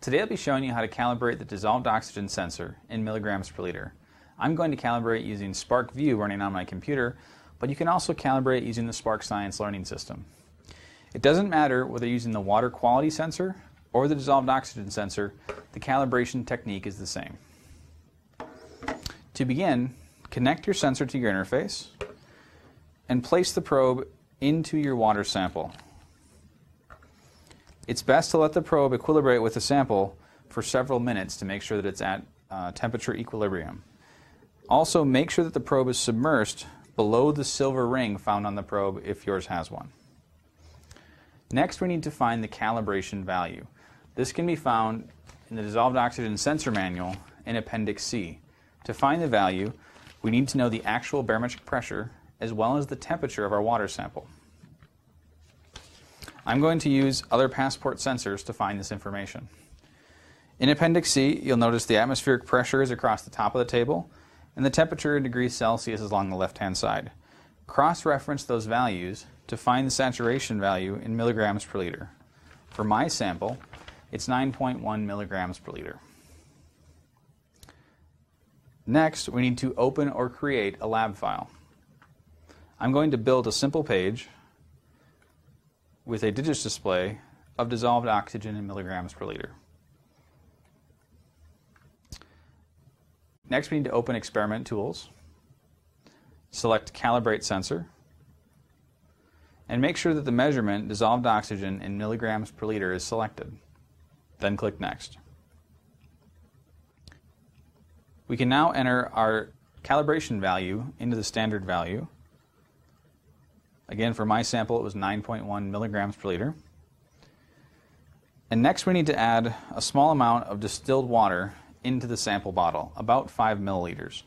Today I'll be showing you how to calibrate the dissolved oxygen sensor in milligrams per liter. I'm going to calibrate using SPARKvue running on my computer, but you can also calibrate using the SPARKscience learning system. It doesn't matter whether you're using the water quality sensor or the dissolved oxygen sensor, the calibration technique is the same. To begin, connect your sensor to your interface and place the probe into your water sample. It's best to let the probe equilibrate with the sample for several minutes to make sure that it's at temperature equilibrium. Also, make sure that the probe is submersed below the silver ring found on the probe if yours has one. Next, we need to find the calibration value. This can be found in the dissolved oxygen sensor manual in Appendix C. To find the value, we need to know the actual barometric pressure as well as the temperature of our water sample. I'm going to use other PASPORT sensors to find this information. In Appendix C, you'll notice the atmospheric pressure is across the top of the table, and the temperature in degrees Celsius is along the left-hand side. Cross-reference those values to find the saturation value in milligrams per liter. For my sample, it's 9.1 milligrams per liter. Next, we need to open or create a lab file. I'm going to build a simple page with a digits display of dissolved oxygen in milligrams per liter. Next, we need to open Experiment Tools, select Calibrate Sensor, and make sure that the measurement dissolved oxygen in milligrams per liter is selected. Then click Next. We can now enter our calibration value into the standard value. Again, for my sample, it was 9.1 milligrams per liter. And next we need to add a small amount of distilled water into the sample bottle, about 5 milliliters.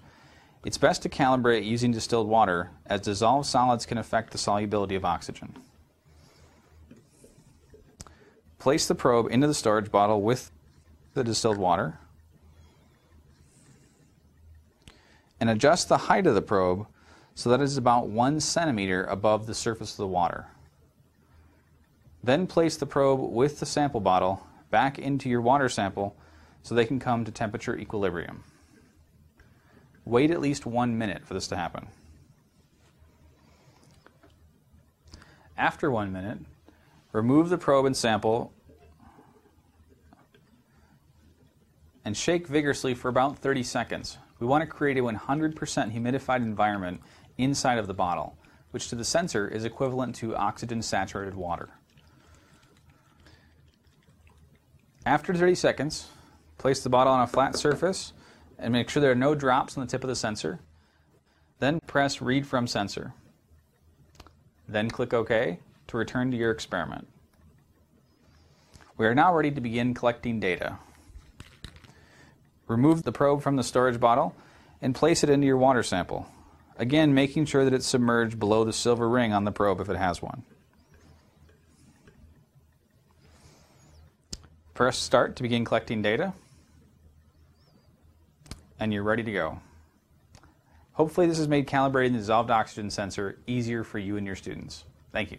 It's best to calibrate using distilled water, as dissolved solids can affect the solubility of oxygen. Place the probe into the storage bottle with the distilled water, and adjust the height of the probe so that it is about 1 centimeter above the surface of the water. Then place the probe with the sample bottle back into your water sample so they can come to temperature equilibrium. Wait at least 1 minute for this to happen. After 1 minute, remove the probe and sample and shake vigorously for about 30 seconds. We want to create a 100% humidified environment inside of the bottle, which to the sensor is equivalent to oxygen-saturated water. After 30 seconds, place the bottle on a flat surface and make sure there are no drops on the tip of the sensor. Then press Read from Sensor. Then click OK to return to your experiment. We are now ready to begin collecting data. Remove the probe from the storage bottle and place it into your water sample. Again, making sure that it's submerged below the silver ring on the probe if it has one. Press Start to begin collecting data, and you're ready to go. Hopefully this has made calibrating the dissolved oxygen sensor easier for you and your students. Thank you.